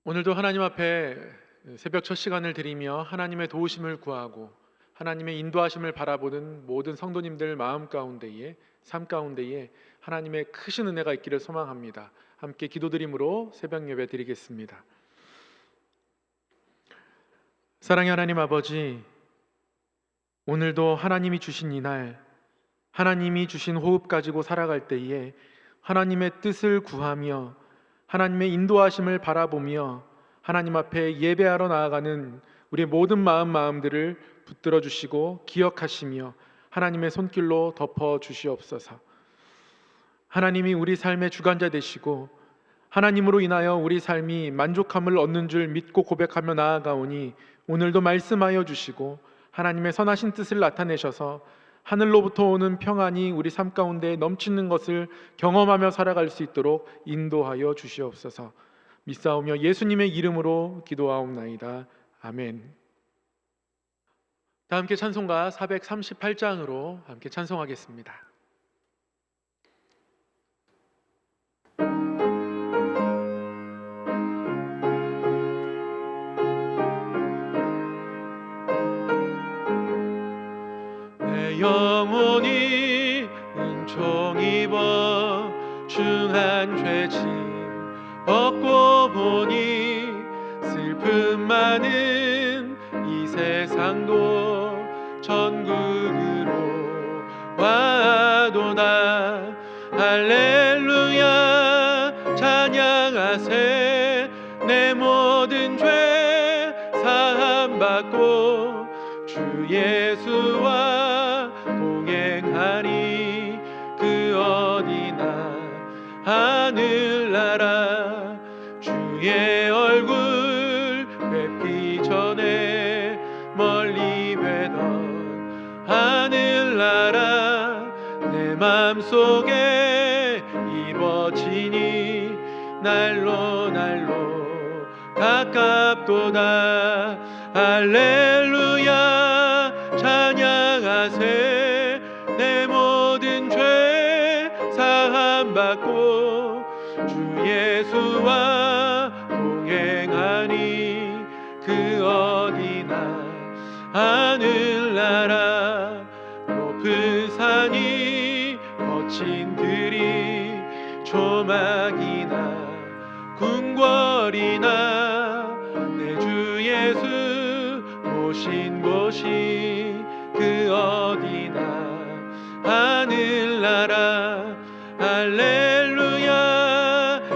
오늘도 하나님 앞에 새벽 첫 시간을 드리며 하나님의 도우심을 구하고 하나님의 인도하심을 바라보는 모든 성도님들 마음 가운데에, 삶 가운데에 하나님의 크신 은혜가 있기를 소망합니다. 함께 기도드림으로 새벽 예배 드리겠습니다. 사랑의 하나님 아버지, 오늘도 하나님이 주신 이날, 하나님이 주신 호흡 가지고 살아갈 때에 하나님의 뜻을 구하며 하나님의 인도하심을 바라보며 하나님 앞에 예배하러 나아가는 우리의 모든 마음들을 붙들어 주시고 기억하시며 하나님의 손길로 덮어 주시옵소서. 하나님이 우리 삶의 주관자 되시고 하나님으로 인하여 우리 삶이 만족함을 얻는 줄 믿고 고백하며 나아가오니 오늘도 말씀하여 주시고 하나님의 선하신 뜻을 나타내셔서 하늘로부터 오는 평안이 우리 삶 가운데 넘치는 것을 경험하며 살아갈 수 있도록 인도하여 주시옵소서. 믿사오며 예수님의 이름으로 기도하옵나이다. 아멘. 다 함께 찬송가 438장으로 함께 찬송하겠습니다. 영혼이 은총 입어 중한 죄짐 벗고 보니 슬픔 많은 이 세상도 천국으로 와도다. 할렐루야 찬양하세. 내 모든 죄 사함받고 주 예수와 동행하리. 그 어디나 하늘나라 주의 얼굴 뵙기 전에 멀리 뵈던 하늘나라 내 맘속에 입어지니 날로 가깝도다. 할렐루야 찬양하세. 내 모든 죄 사함받고 주 예수와 동행하니. 그 어디나 하늘나라 높은 산이 거친 들이 조막이나 궁궐이나 내 주 예수 모신 곳이 그 어디나 하늘나라. 할렐루야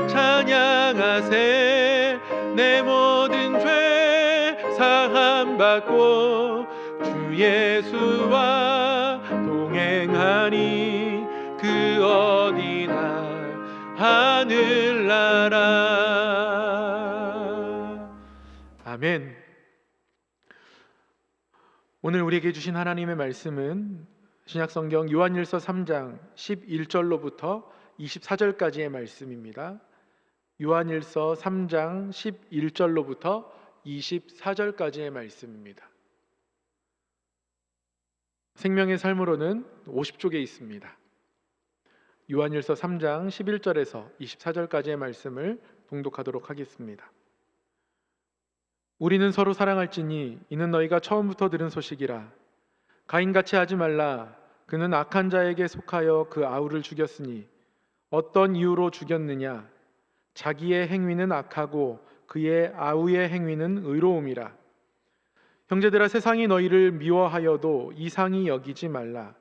찬양하세. 내 모든 죄 사함받고 주 예수와 동행하니. 그 어디나 하늘나라. 아멘. 오늘 우리에게 주신 하나님의 말씀은 신약성경 요한일서 3장 11절로부터 24절까지의 말씀입니다. 요한일서 3장 11절로부터 24절까지의 말씀입니다. 생명의 삶으로는 50쪽에 있습니다. 요한일서 3장 11절에서 24절까지의 말씀을 봉독하도록 하겠습니다. 우리는 서로 사랑할지니 이는 너희가 처음부터 들은 소식이라. 가인같이 하지 말라. 그는 악한 자에게 속하여 그 아우를 죽였으니 어떤 이유로 죽였느냐? 자기의 행위는 악하고 그의 아우의 행위는 의로움이라. 형제들아, 세상이 너희를 미워하여도 이상히 여기지 말라.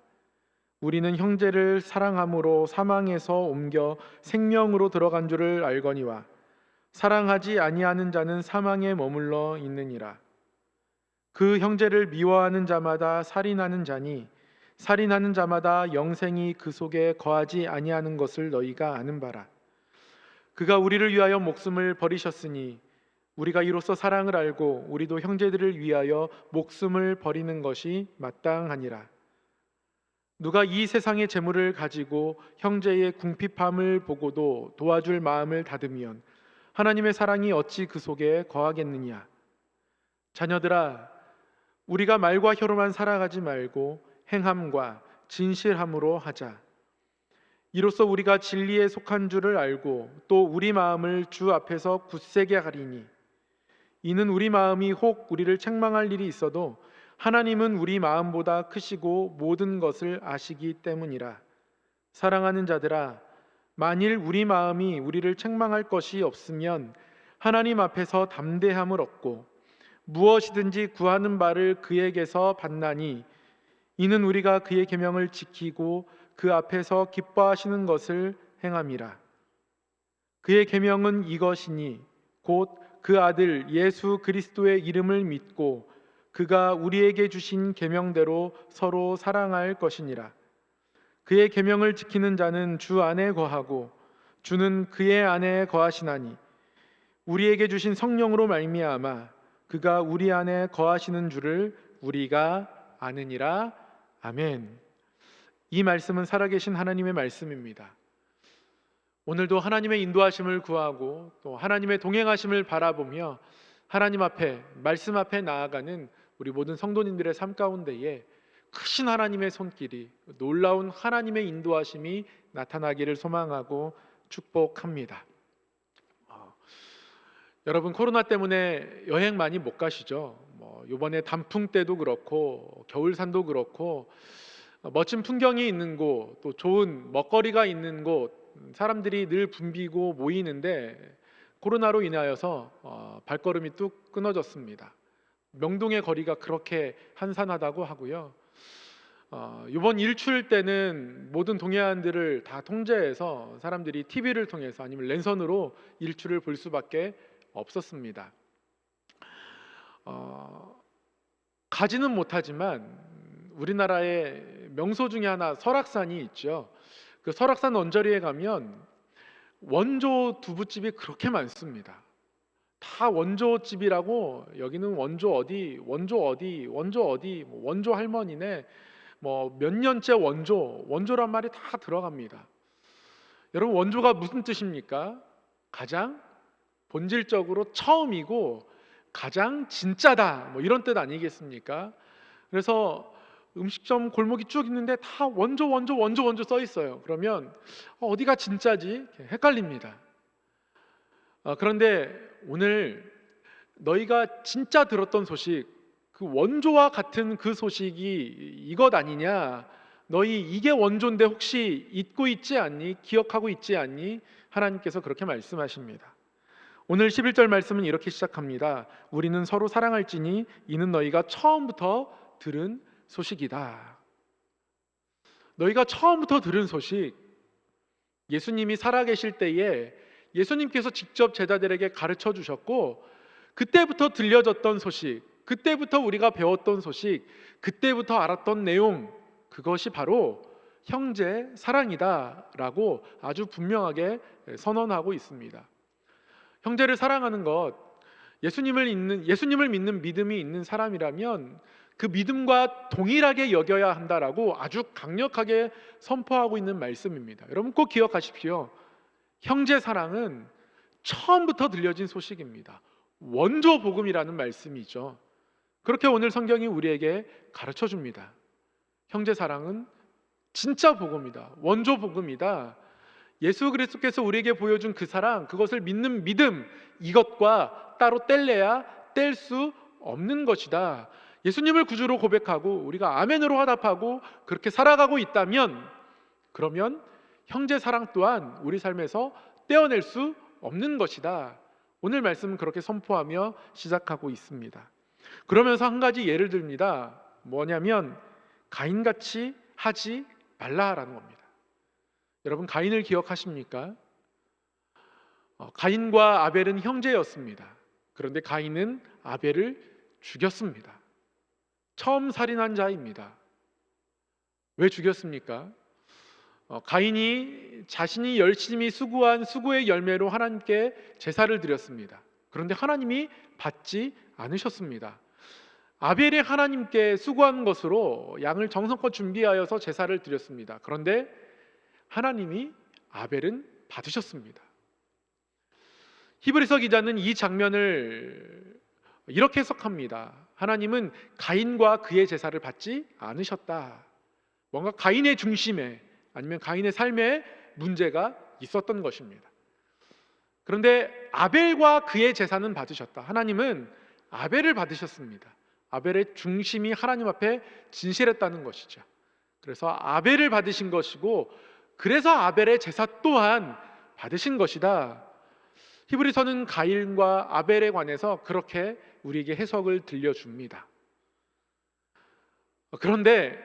우리는 형제를 사랑함으로 사망에서 옮겨 생명으로 들어간 줄을 알거니와 사랑하지 아니하는 자는 사망에 머물러 있느니라. 그 형제를 미워하는 자마다 살인하는 자니 살인하는 자마다 영생이 그 속에 거하지 아니하는 것을 너희가 아는 바라. 그가 우리를 위하여 목숨을 버리셨으니 우리가 이로써 사랑을 알고 우리도 형제들을 위하여 목숨을 버리는 것이 마땅하니라. 누가 이 세상의 재물을 가지고 형제의 궁핍함을 보고도 도와줄 마음을 닫으면 하나님의 사랑이 어찌 그 속에 거하겠느냐? 자녀들아, 우리가 말과 혀로만 살아가지 말고 행함과 진실함으로 하자. 이로써 우리가 진리에 속한 줄을 알고 또 우리 마음을 주 앞에서 굳세게 하리니 이는 우리 마음이 혹 우리를 책망할 일이 있어도 하나님은 우리 마음보다 크시고 모든 것을 아시기 때문이라. 사랑하는 자들아, 만일 우리 마음이 우리를 책망할 것이 없으면 하나님 앞에서 담대함을 얻고 무엇이든지 구하는 바를 그에게서 받나니 이는 우리가 그의 계명을 지키고 그 앞에서 기뻐하시는 것을 행함이라. 그의 계명은 이것이니 곧 그 아들 예수 그리스도의 이름을 믿고 그가 우리에게 주신 계명대로 서로 사랑할 것이니라. 그의 계명을 지키는 자는 주 안에 거하고 주는 그의 안에 거하시나니 우리에게 주신 성령으로 말미암아 그가 우리 안에 거하시는 줄을 우리가 아느니라. 아멘. 이 말씀은 살아계신 하나님의 말씀입니다. 오늘도 하나님의 인도하심을 구하고 또 하나님의 동행하심을 바라보며 하나님 앞에, 말씀 앞에 나아가는 우리 모든 성도님들의 삶 가운데에 크신 하나님의 손길이, 놀라운 하나님의 인도하심이 나타나기를 소망하고 축복합니다. 여러분, 코로나 때문에 여행 많이 못 가시죠? 이번에 단풍 때도 그렇고 겨울산도 그렇고 멋진 풍경이 있는 곳, 또 좋은 먹거리가 있는 곳, 사람들이 늘 붐비고 모이는데 코로나로 인하여서 발걸음이 뚝 끊어졌습니다. 명동의 거리가 그렇게 한산하다고 하고요. 이번 일출 때는 모든 동해안들을 다 통제해서 사람들이 TV를 통해서 아니면 랜선으로 일출을 볼 수밖에 없었습니다. 가지는 못하지만 우리나라의 명소 중에 하나 설악산이 있죠. 그 설악산 언저리에 가면 원조 두부집이 그렇게 많습니다. 다 원조집이라고, 여기는 원조 어디, 원조 어디, 원조 어디, 원조 할머니네, 몇 년째 원조란 말이 다 들어갑니다. 여러분, 원조가 무슨 뜻입니까? 가장 본질적으로 처음이고 가장 진짜다, 이런 뜻 아니겠습니까? 그래서 음식점 골목이 쭉 있는데 다 원조 써 있어요. 그러면 어디가 진짜지? 헷갈립니다. 그런데 오늘 너희가 진짜 들었던 소식, 그 원조와 같은 그 소식이 이것 아니냐? 너희 이게 원조인데 혹시 잊고 있지 않니? 기억하고 있지 않니? 하나님께서 그렇게 말씀하십니다. 오늘 11절 말씀은 이렇게 시작합니다. 우리는 서로 사랑할지니 이는 너희가 처음부터 들은 소식이다. 너희가 처음부터 들은 소식, 예수님이 살아계실 때에 예수님께서 직접 제자들에게 가르쳐 주셨고 그때부터 들려졌던 소식, 그때부터 우리가 배웠던 소식, 그때부터 알았던 내용, 그것이 바로 형제 사랑이다 라고 아주 분명하게 선언하고 있습니다. 형제를 사랑하는 것, 예수님을 믿는 믿음이 있는 사람이라면 그 믿음과 동일하게 여겨야 한다라고 아주 강력하게 선포하고 있는 말씀입니다. 여러분 꼭 기억하십시오. 형제 사랑은 처음부터 들려진 소식입니다. 원조 복음이라는 말씀이죠. 그렇게 오늘 성경이 우리에게 가르쳐 줍니다. 형제 사랑은 진짜 복음이다. 원조 복음이다. 예수 그리스도께서 우리에게 보여준 그 사랑, 그것을 믿는 믿음, 이것과 따로 뗄래야 뗄 수 없는 것이다. 예수님을 구주로 고백하고 우리가 아멘으로 화답하고 그렇게 살아가고 있다면, 그러면 형제 사랑 또한 우리 삶에서 떼어낼 수 없는 것이다. 오늘 말씀은 그렇게 선포하며 시작하고 있습니다. 그러면서 한 가지 예를 듭니다. 뭐냐면 가인같이 하지 말라라는 겁니다. 여러분, 가인을 기억하십니까? 가인과 아벨은 형제였습니다. 그런데 가인은 아벨을 죽였습니다. 처음 살인한 자입니다. 왜 죽였습니까? 가인이 자신이 열심히 수고한 수고의 열매로 하나님께 제사를 드렸습니다. 그런데 하나님이 받지 않으셨습니다. 아벨이 하나님께 수고한 것으로 양을 정성껏 준비하여서 제사를 드렸습니다. 그런데 하나님이 아벨은 받으셨습니다. 히브리서 기자는 이 장면을 이렇게 해석합니다. 하나님은 가인과 그의 제사를 받지 않으셨다. 뭔가 가인의 중심에, 아니면 가인의 삶에 문제가 있었던 것입니다. 그런데 아벨과 그의 제사는 받으셨다. 하나님은 아벨을 받으셨습니다. 아벨의 중심이 하나님 앞에 진실했다는 것이죠. 그래서 아벨을 받으신 것이고, 그래서 아벨의 제사 또한 받으신 것이다. 히브리서는 가인과 아벨에 관해서 그렇게 우리에게 해석을 들려줍니다. 그런데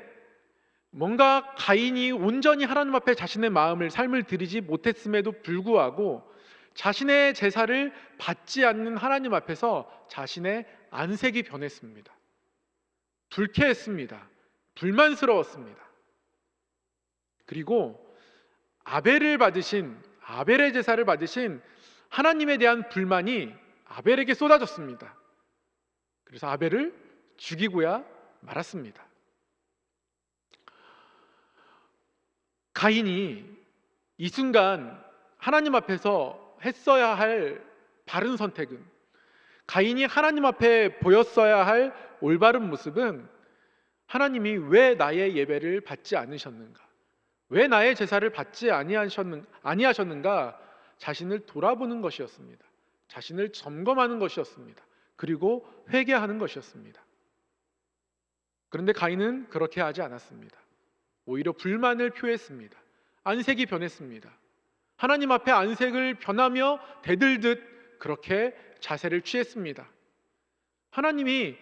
뭔가 가인이 온전히 하나님 앞에 자신의 삶을 드리지 못했음에도 불구하고 자신의 제사를 받지 않는 하나님 앞에서 자신의 안색이 변했습니다. 불쾌했습니다. 불만스러웠습니다. 그리고 아벨의 제사를 받으신 하나님에 대한 불만이 아벨에게 쏟아졌습니다. 그래서 아벨을 죽이고야 말았습니다. 가인이 이 순간 하나님 앞에서 했어야 할 바른 선택은, 가인이 하나님 앞에 보였어야 할 올바른 모습은, 하나님이 왜 나의 예배를 받지 않으셨는가, 왜 나의 제사를 받지 아니하셨는가 자신을 돌아보는 것이었습니다. 자신을 점검하는 것이었습니다. 그리고 회개하는 것이었습니다. 그런데 가인은 그렇게 하지 않았습니다. 오히려 불만을 표했습니다. 안색이 변했습니다. 하나님 앞에 안색을 변하며 대들듯 그렇게 자세를 취했습니다. 하나님이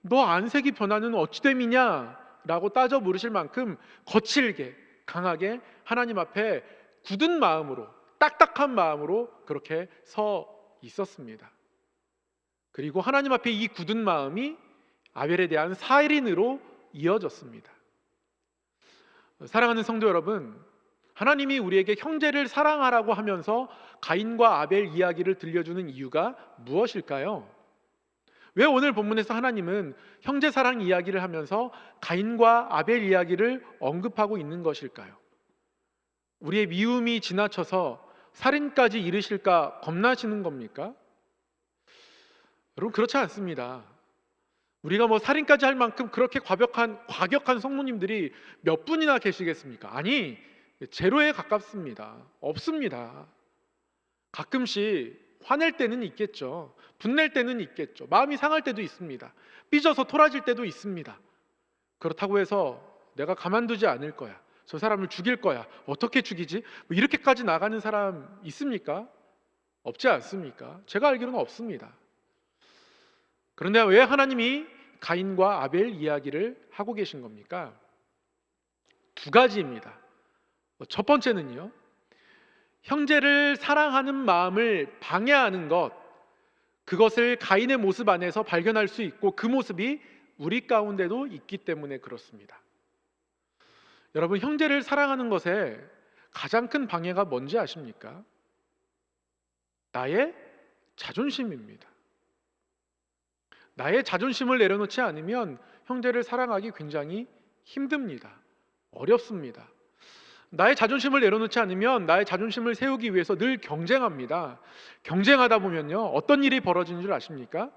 너 안색이 변하는 어찌됨이냐 라고 따져 물으실 만큼 거칠게 강하게 하나님 앞에 굳은 마음으로, 딱딱한 마음으로 그렇게 서 있었습니다. 그리고 하나님 앞에 이 굳은 마음이 아벨에 대한 살인으로 이어졌습니다. 사랑하는 성도 여러분, 하나님이 우리에게 형제를 사랑하라고 하면서 가인과 아벨 이야기를 들려주는 이유가 무엇일까요? 왜 오늘 본문에서 하나님은 형제 사랑 이야기를 하면서 가인과 아벨 이야기를 언급하고 있는 것일까요? 우리의 미움이 지나쳐서 살인까지 이르실까 겁나시는 겁니까? 여러분, 그렇지 않습니다. 우리가 살인까지 할 만큼 그렇게 과격한 성모님들이 몇 분이나 계시겠습니까? 아니, 제로에 가깝습니다. 없습니다. 가끔씩 화낼 때는 있겠죠. 분낼 때는 있겠죠. 마음이 상할 때도 있습니다. 삐져서 토라질 때도 있습니다. 그렇다고 해서 내가 가만두지 않을 거야, 저 사람을 죽일 거야, 어떻게 죽이지? 이렇게까지 나가는 사람 있습니까? 없지 않습니까? 제가 알기로는 없습니다. 그런데 왜 하나님이 가인과 아벨 이야기를 하고 계신 겁니까? 두 가지입니다. 첫 번째는요, 형제를 사랑하는 마음을 방해하는 것, 그것을 가인의 모습 안에서 발견할 수 있고 그 모습이 우리 가운데도 있기 때문에 그렇습니다. 여러분, 형제를 사랑하는 것에 가장 큰 방해가 뭔지 아십니까? 나의 자존심입니다. 나의 자존심을 내려놓지 않으면 형제를 사랑하기 굉장히 힘듭니다. 어렵습니다. 나의 자존심을 내려놓지 않으면 나의 자존심을 세우기 위해서 늘 경쟁합니다. 경쟁하다 보면요, 어떤 일이 벌어지는 줄 아십니까?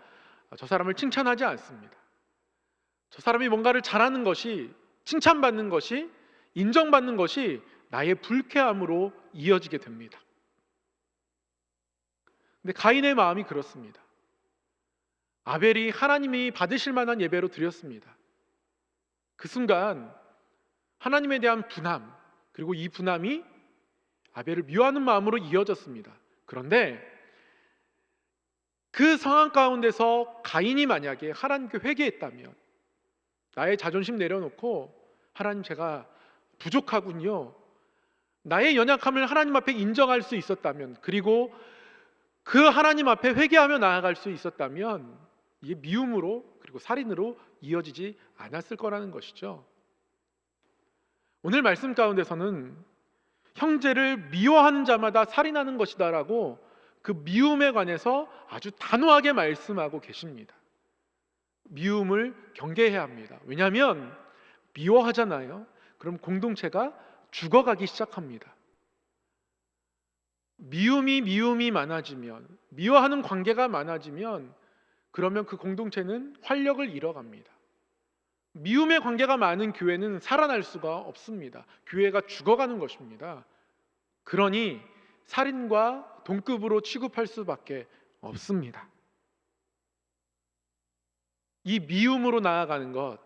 저 사람을 칭찬하지 않습니다. 저 사람이 뭔가를 잘하는 것이, 칭찬받는 것이, 인정받는 것이 나의 불쾌함으로 이어지게 됩니다. 근데 가인의 마음이 그렇습니다. 아벨이 하나님이 받으실 만한 예배로 드렸습니다. 그 순간 하나님에 대한 분함, 그리고 이 분함이 아벨을 미워하는 마음으로 이어졌습니다. 그런데 그 상황 가운데서 가인이 만약에 하나님께 회개했다면, 나의 자존심 내려놓고 하나님, 제가 부족하군요, 나의 연약함을 하나님 앞에 인정할 수 있었다면, 그리고 그 하나님 앞에 회개하며 나아갈 수 있었다면 이게 미움으로, 그리고 살인으로 이어지지 않았을 거라는 것이죠. 오늘 말씀 가운데서는 형제를 미워하는 자마다 살인하는 것이다 라고 그 미움에 관해서 아주 단호하게 말씀하고 계십니다. 미움을 경계해야 합니다. 왜냐하면 미워하잖아요. 그럼 공동체가 죽어가기 시작합니다. 미움이 많아지면, 미워하는 관계가 많아지면, 그러면 그 공동체는 활력을 잃어갑니다. 미움의 관계가 많은 교회는 살아날 수가 없습니다. 교회가 죽어가는 것입니다. 그러니 살인과 동급으로 취급할 수밖에 없습니다. 이 미움으로 나아가는 것,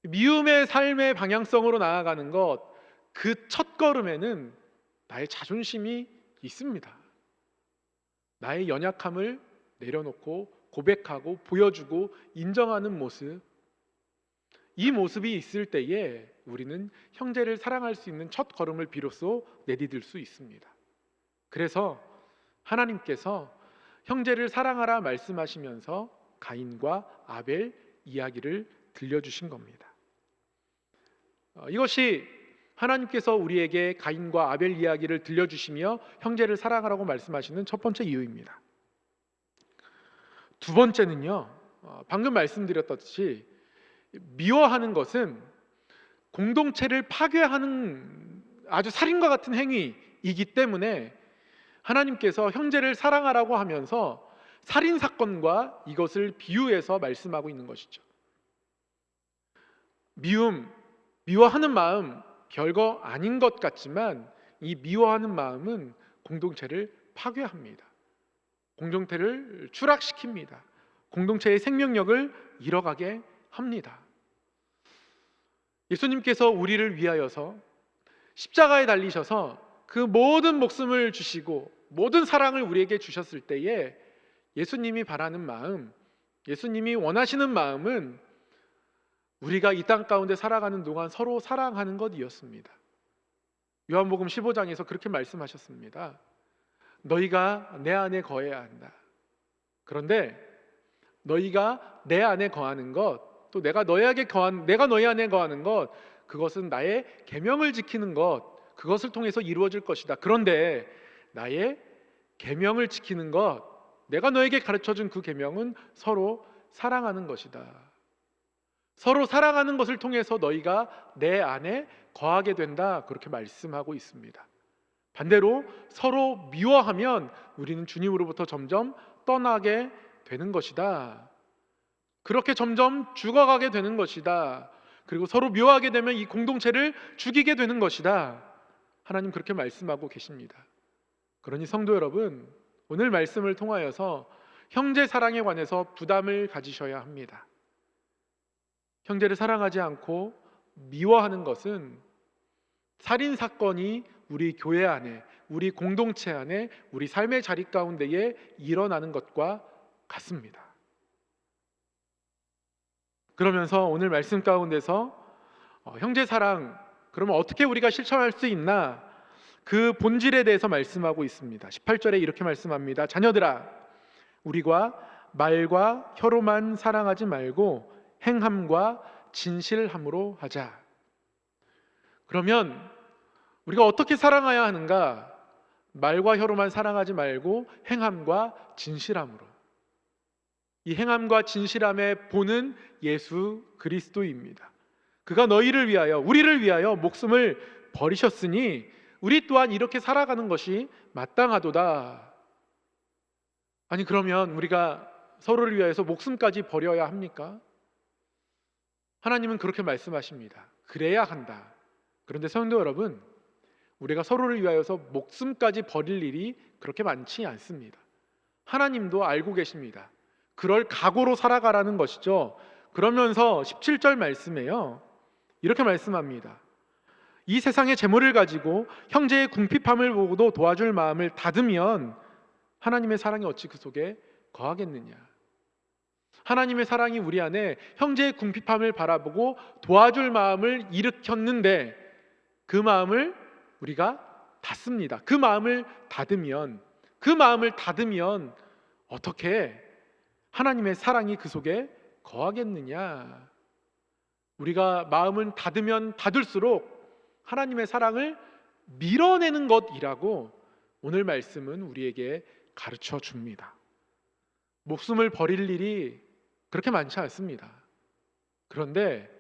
미움의 삶의 방향성으로 나아가는 것, 그 첫걸음에는 나의 자존심이 있습니다. 나의 연약함을 내려놓고 고백하고 보여주고 인정하는 모습, 이 모습이 있을 때에 우리는 형제를 사랑할 수 있는 첫 걸음을 비로소 내디딜 수 있습니다. 그래서 하나님께서 형제를 사랑하라 말씀하시면서 가인과 아벨 이야기를 들려주신 겁니다. 이것이 하나님께서 우리에게 가인과 아벨 이야기를 들려주시며 형제를 사랑하라고 말씀하시는 첫 번째 이유입니다. 두 번째는요, 방금 말씀드렸듯이 미워하는 것은 공동체를 파괴하는 아주 살인과 같은 행위이기 때문에 하나님께서 형제를 사랑하라고 하면서 살인 사건과 이것을 비유해서 말씀하고 있는 것이죠. 미워하는 마음 별거 아닌 것 같지만 이 미워하는 마음은 공동체를 파괴합니다. 공동체를 추락시킵니다. 공동체의 생명력을 잃어가게 합니다. 예수님께서 우리를 위하여서 십자가에 달리셔서 그 모든 목숨을 주시고 모든 사랑을 우리에게 주셨을 때에 예수님이 바라는 마음, 예수님이 원하시는 마음은 우리가 이 땅 가운데 살아가는 동안 서로 사랑하는 것이었습니다. 요한복음 15장에서 그렇게 말씀하셨습니다. 너희가 내 안에 거해야 한다. 그런데 너희가 내 안에 거하는 것, 또 내가 너희 안에 거하는 것, 그것은 나의 계명을 지키는 것, 그것을 통해서 이루어질 것이다. 그런데 나의 계명을 지키는 것, 내가 너에게 가르쳐준 그 계명은 서로 사랑하는 것이다. 서로 사랑하는 것을 통해서 너희가 내 안에 거하게 된다. 그렇게 말씀하고 있습니다. 반대로 서로 미워하면 우리는 주님으로부터 점점 떠나게 되는 것이다. 그렇게 점점 죽어가게 되는 것이다. 그리고 서로 미워하게 되면 이 공동체를 죽이게 되는 것이다. 하나님 그렇게 말씀하고 계십니다. 그러니 성도 여러분, 오늘 말씀을 통하여서 형제 사랑에 관해서 부담을 가지셔야 합니다. 형제를 사랑하지 않고 미워하는 것은 살인 사건이 우리 교회 안에, 우리 공동체 안에, 우리 삶의 자리 가운데에 일어나는 것과 같습니다. 그러면서 오늘 말씀 가운데서 형제 사랑, 그러면 어떻게 우리가 실천할 수 있나? 그 본질에 대해서 말씀하고 있습니다. 18절에 이렇게 말씀합니다. 자녀들아, 우리가 말과 혀로만 사랑하지 말고 행함과 진실함으로 하자. 그러면 우리가 어떻게 사랑해야 하는가? 말과 혀로만 사랑하지 말고 행함과 진실함으로. 이 행함과 진실함의 본은 예수 그리스도입니다. 그가 너희를 위하여, 우리를 위하여 목숨을 버리셨으니 우리 또한 이렇게 살아가는 것이 마땅하도다. 아니 그러면 우리가 서로를 위하여서 목숨까지 버려야 합니까? 하나님은 그렇게 말씀하십니다. 그래야 한다. 그런데 성도 여러분, 우리가 서로를 위하여서 목숨까지 버릴 일이 그렇게 많지 않습니다. 하나님도 알고 계십니다. 그럴 각오로 살아가라는 것이죠. 그러면서 17절 말씀에요, 이렇게 말씀합니다. 이 세상의 재물을 가지고 형제의 궁핍함을 보고도 도와줄 마음을 닫으면 하나님의 사랑이 어찌 그 속에 거하겠느냐. 하나님의 사랑이 우리 안에 형제의 궁핍함을 바라보고 도와줄 마음을 일으켰는데 그 마음을 우리가 닫습니다. 그 마음을 닫으면 어떻게 하나님의 사랑이 그 속에 거하겠느냐. 우리가 마음은 닫으면 닫을수록 하나님의 사랑을 밀어내는 것이라고 오늘 말씀은 우리에게 가르쳐 줍니다. 목숨을 버릴 일이 그렇게 많지 않습니다. 그런데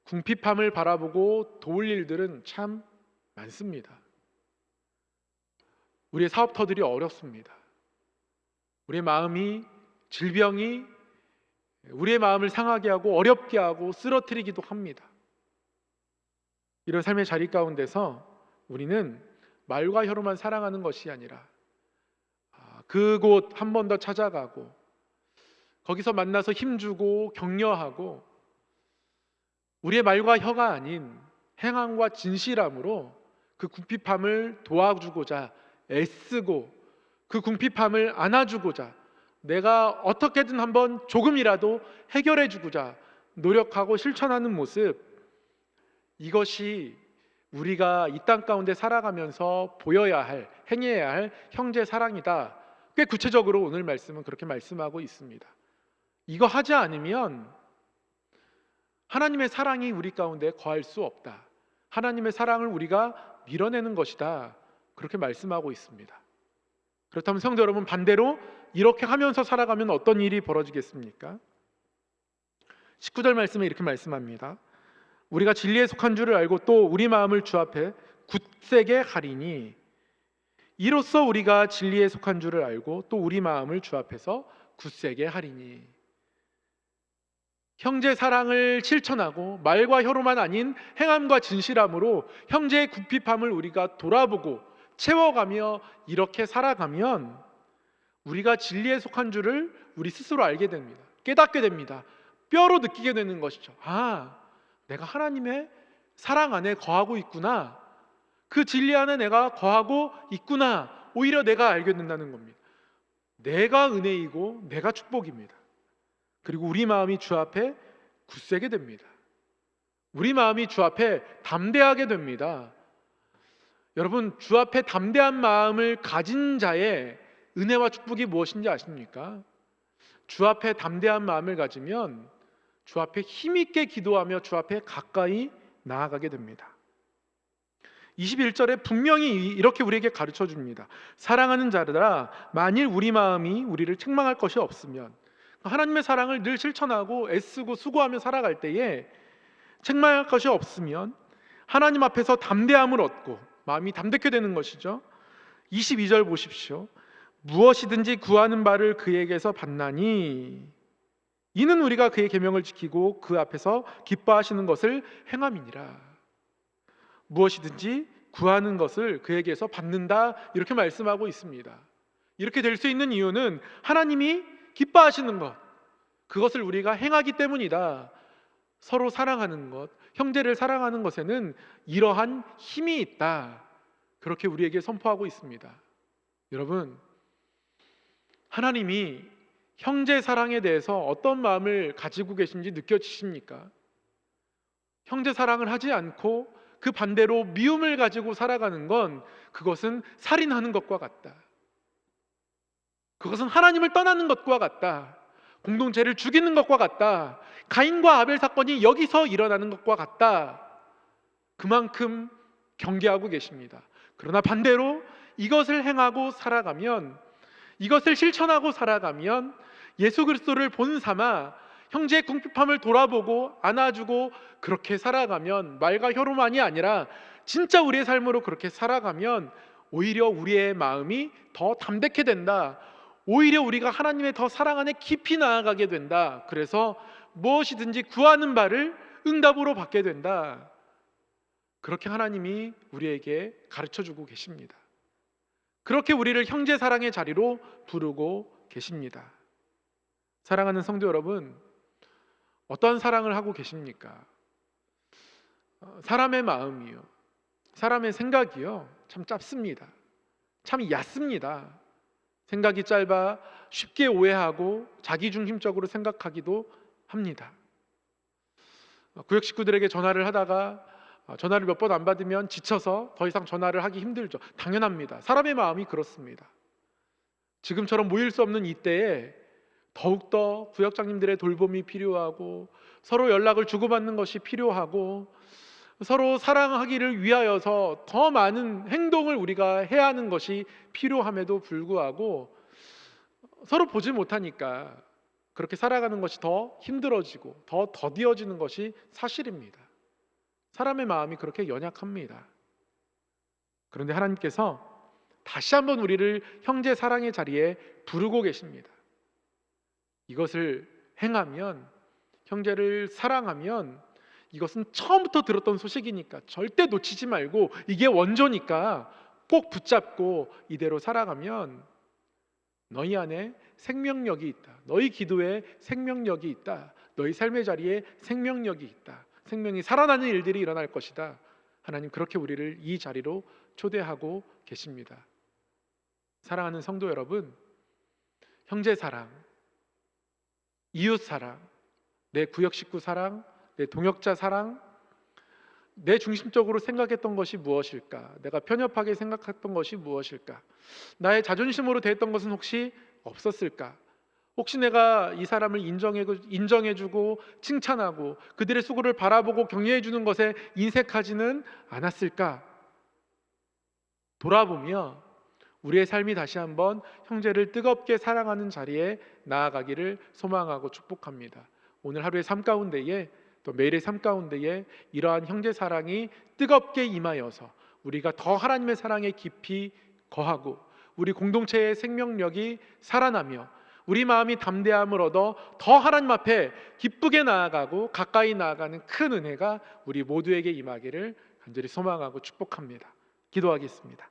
궁핍함을 바라보고 도울 일들은 참 많습니다. 우리의 사업터들이 어렵습니다. 우리의 마음이, 질병이 우리의 마음을 상하게 하고 어렵게 하고 쓰러뜨리기도 합니다. 이런 삶의 자리 가운데서 우리는 말과 혀로만 사랑하는 것이 아니라 그곳 한 번 더 찾아가고 거기서 만나서 힘주고 격려하고 우리의 말과 혀가 아닌 행함과 진실함으로 그 궁핍함을 도와주고자 애쓰고 그 궁핍함을 안아주고자 내가 어떻게든 한번 조금이라도 해결해 주고자 노력하고 실천하는 모습, 이것이 우리가 이 땅 가운데 살아가면서 보여야 할, 행해야 할 형제 사랑이다. 꽤 구체적으로 오늘 말씀은 그렇게 말씀하고 있습니다. 이거 하지 않으면 하나님의 사랑이 우리 가운데 거할 수 없다. 하나님의 사랑을 우리가 밀어내는 것이다. 그렇게 말씀하고 있습니다. 그렇다면 성도 여러분, 반대로 이렇게 하면서 살아가면 어떤 일이 벌어지겠습니까? 19절 말씀에 이렇게 말씀합니다. 우리가 진리에 속한 줄을 알고 또 우리 마음을 주 앞에 굳세게 하리니, 이로써 우리가 진리에 속한 줄을 알고 또 우리 마음을 주 앞에서 굳세게 하리니, 형제 사랑을 실천하고 말과 혀로만 아닌 행함과 진실함으로 형제의 궁핍함을 우리가 돌아보고 채워가며 이렇게 살아가면 우리가 진리에 속한 줄을 우리 스스로 알게 됩니다. 깨닫게 됩니다. 뼈로 느끼게 되는 것이죠. 아, 내가 하나님의 사랑 안에 거하고 있구나. 그 진리 안에 내가 거하고 있구나. 오히려 내가 알게 된다는 겁니다. 내가 은혜이고 내가 축복입니다. 그리고 우리 마음이 주 앞에 굳세게 됩니다. 우리 마음이 주 앞에 담대하게 됩니다. 여러분, 주 앞에 담대한 마음을 가진 자의 은혜와 축복이 무엇인지 아십니까? 주 앞에 담대한 마음을 가지면 주 앞에 힘있게 기도하며 주 앞에 가까이 나아가게 됩니다. 21절에 분명히 이렇게 우리에게 가르쳐 줍니다. 사랑하는 자들아, 만일 우리 마음이 우리를 책망할 것이 없으면, 하나님의 사랑을 늘 실천하고 애쓰고 수고하며 살아갈 때에 책망할 것이 없으면 하나님 앞에서 담대함을 얻고 마음이 담대케 되는 것이죠. 22절 보십시오. 무엇이든지 구하는 바를 그에게서 받나니 이는 우리가 그의 계명을 지키고 그 앞에서 기뻐하시는 것을 행함이니라. 무엇이든지 구하는 것을 그에게서 받는다, 이렇게 말씀하고 있습니다. 이렇게 될 수 있는 이유는 하나님이 기뻐하시는 것, 그것을 우리가 행하기 때문이다. 서로 사랑하는 것, 형제를 사랑하는 것에는 이러한 힘이 있다. 그렇게 우리에게 선포하고 있습니다. 여러분, 하나님이 형제 사랑에 대해서 어떤 마음을 가지고 계신지 느껴지십니까? 형제 사랑을 하지 않고 그 반대로 미움을 가지고 살아가는 건, 그것은 살인하는 것과 같다. 그것은 하나님을 떠나는 것과 같다. 공동체를 죽이는 것과 같다. 가인과 아벨 사건이 여기서 일어나는 것과 같다. 그만큼 경계하고 계십니다. 그러나 반대로 이것을 행하고 살아가면, 이것을 실천하고 살아가면 예수 그리스도를 본삼아 형제의 궁핍함을 돌아보고 안아주고 그렇게 살아가면, 말과 혀로만이 아니라 진짜 우리의 삶으로 그렇게 살아가면 오히려 우리의 마음이 더 담대케 된다. 오히려 우리가 하나님의 더 사랑 안에 깊이 나아가게 된다. 그래서 무엇이든지 구하는 바를 응답으로 받게 된다. 그렇게 하나님이 우리에게 가르쳐주고 계십니다. 그렇게 우리를 형제 사랑의 자리로 부르고 계십니다. 사랑하는 성도 여러분, 어떤 사랑을 하고 계십니까? 사람의 마음이요, 사람의 생각이요, 참 짧습니다. 참 얕습니다. 생각이 짧아 쉽게 오해하고 자기중심적으로 생각하기도 합니다. 구역 식구들에게 전화를 하다가 전화를 몇 번 안 받으면 지쳐서 더 이상 전화를 하기 힘들죠. 당연합니다. 사람의 마음이 그렇습니다. 지금처럼 모일 수 없는 이때에 더욱더 구역장님들의 돌봄이 필요하고, 서로 연락을 주고받는 것이 필요하고, 서로 사랑하기를 위하여서 더 많은 행동을 우리가 해야 하는 것이 필요함에도 불구하고 서로 보지 못하니까 그렇게 살아가는 것이 더 힘들어지고 더 더디어지는 것이 사실입니다. 사람의 마음이 그렇게 연약합니다. 그런데 하나님께서 다시 한번 우리를 형제 사랑의 자리에 부르고 계십니다. 이것을 행하면, 형제를 사랑하면, 이것은 처음부터 들었던 소식이니까 절대 놓치지 말고, 이게 원조니까 꼭 붙잡고 이대로 살아가면 너희 안에 생명력이 있다. 너희 기도에 생명력이 있다. 너희 삶의 자리에 생명력이 있다. 생명이 살아나는 일들이 일어날 것이다. 하나님 그렇게 우리를 이 자리로 초대하고 계십니다. 사랑하는 성도 여러분, 형제 사랑, 이웃 사랑, 내 구역 식구 사랑, 내 동역자 사랑, 내 중심적으로 생각했던 것이 무엇일까? 내가 편협하게 생각했던 것이 무엇일까? 나의 자존심으로 대했던 것은 혹시 없었을까? 혹시 내가 이 사람을 인정해주고 칭찬하고 그들의 수고를 바라보고 격려해주는 것에 인색하지는 않았을까? 돌아보며 우리의 삶이 다시 한번 형제를 뜨겁게 사랑하는 자리에 나아가기를 소망하고 축복합니다. 오늘 하루의 삶 가운데에 또 매일의 삶 가운데에 이러한 형제 사랑이 뜨겁게 임하여서 우리가 더 하나님의 사랑에 깊이 거하고 우리 공동체의 생명력이 살아나며 우리 마음이 담대함을 얻어 더 하나님 앞에 기쁘게 나아가고 가까이 나아가는 큰 은혜가 우리 모두에게 임하기를 간절히 소망하고 축복합니다. 기도하겠습니다.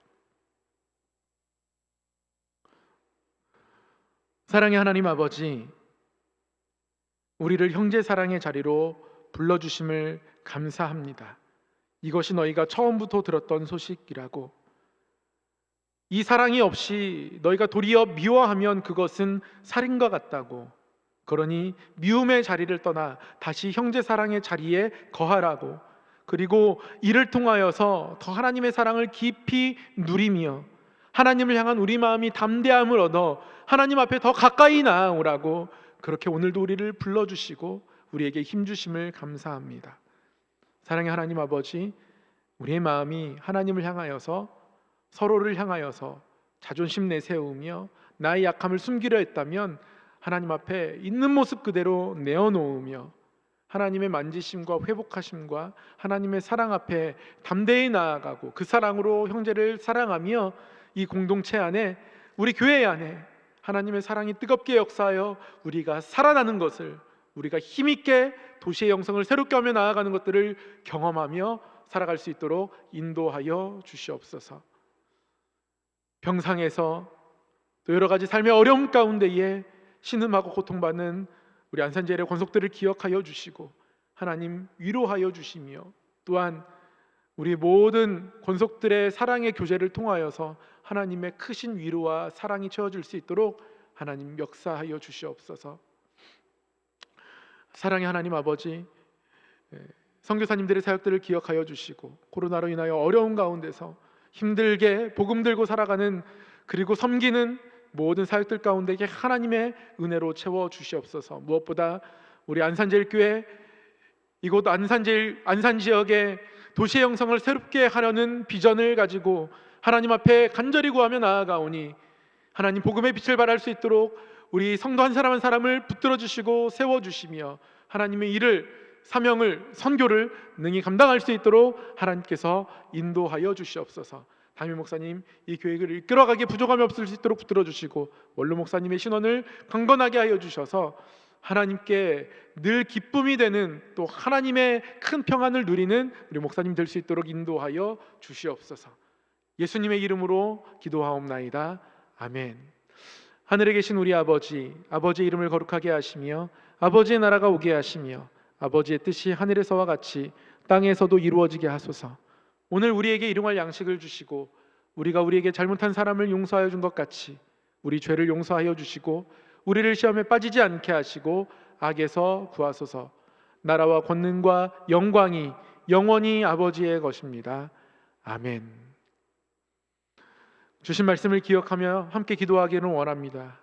사랑의 하나님 아버지, 우리를 형제 사랑의 자리로 불러주심을 감사합니다. 이것이 너희가 처음부터 들었던 소식이라고, 이 사랑이 없이 너희가 도리어 미워하면 그것은 살인과 같다고, 그러니 미움의 자리를 떠나 다시 형제 사랑의 자리에 거하라고, 그리고 이를 통하여서 더 하나님의 사랑을 깊이 누리며 하나님을 향한 우리 마음이 담대함을 얻어 하나님 앞에 더 가까이 나아오라고, 그렇게 오늘도 우리를 불러주시고 우리에게 힘주심을 감사합니다. 사랑의 하나님 아버지, 우리의 마음이 하나님을 향하여서, 서로를 향하여서 자존심 내세우며 나의 약함을 숨기려 했다면 하나님 앞에 있는 모습 그대로 내어놓으며 하나님의 만지심과 회복하심과 하나님의 사랑 앞에 담대히 나아가고 그 사랑으로 형제를 사랑하며 이 공동체 안에, 우리 교회 안에 하나님의 사랑이 뜨겁게 역사하여 우리가 살아나는 것을, 우리가 힘있게 도시의 영성을 새롭게 하며 나아가는 것들을 경험하며 살아갈 수 있도록 인도하여 주시옵소서. 병상에서 또 여러 가지 삶의 어려움 가운데에 신음하고 고통받는 우리 안산제일의 권속들을 기억하여 주시고 하나님 위로하여 주시며, 또한 우리 모든 권속들의 사랑의 교제를 통하여서 하나님의 크신 위로와 사랑이 채워질 수 있도록 하나님 역사하여 주시옵소서. 사랑의 하나님 아버지, 선교사님들의 사역들을 기억하여 주시고 코로나로 인하여 어려운 가운데서 힘들게 복음 들고 살아가는, 그리고 섬기는 모든 사역들 가운데 하나님의 은혜로 채워 주시옵소서. 무엇보다 우리 안산제일교회, 이곳 안산 지역의 도시의 형성을 새롭게 하려는 비전을 가지고 하나님 앞에 간절히 구하며 나아가오니 하나님 복음의 빛을 발할 수 있도록 우리 성도 한 사람 한 사람을 붙들어 주시고 세워 주시며 하나님의 일을, 사명을, 선교를 능히 감당할 수 있도록 하나님께서 인도하여 주시옵소서. 담임 목사님, 이 교회를 이끌어가기에 부족함이 없을 수 있도록 붙들어 주시고 원로 목사님의 신원을 강건하게 하여 주셔서 하나님께 늘 기쁨이 되는, 또 하나님의 큰 평안을 누리는 우리 목사님 될 수 있도록 인도하여 주시옵소서. 예수님의 이름으로 기도하옵나이다. 아멘. 하늘에 계신 우리 아버지, 아버지의 이름을 거룩하게 하시며 아버지의 나라가 오게 하시며 아버지의 뜻이 하늘에서와 같이 땅에서도 이루어지게 하소서. 오늘 우리에게 일용할 양식을 주시고 우리가 우리에게 잘못한 사람을 용서하여 준 것 같이 우리 죄를 용서하여 주시고 우리를 시험에 빠지지 않게 하시고 악에서 구하소서. 나라와 권능과 영광이 영원히 아버지의 것입니다. 아멘. 주신 말씀을 기억하며 함께 기도하기를 원합니다.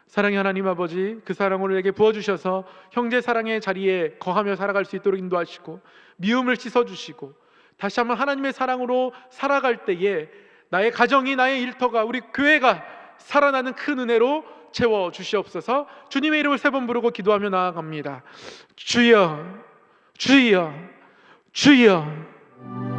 사랑의 하나님 아버지, 그 사랑을 우리에게 부어주셔서 형제 사랑의 자리에 거하며 살아갈 수 있도록 인도하시고 미움을 씻어주시고 다시 한번 하나님의 사랑으로 살아갈 때에 나의 가정이, 나의 일터가, 우리 교회가 살아나는 큰 은혜로 채워 주시옵소서. 주님의 이름을 3번 부르고 기도하며 나아갑니다. 주여, 주여, 주여.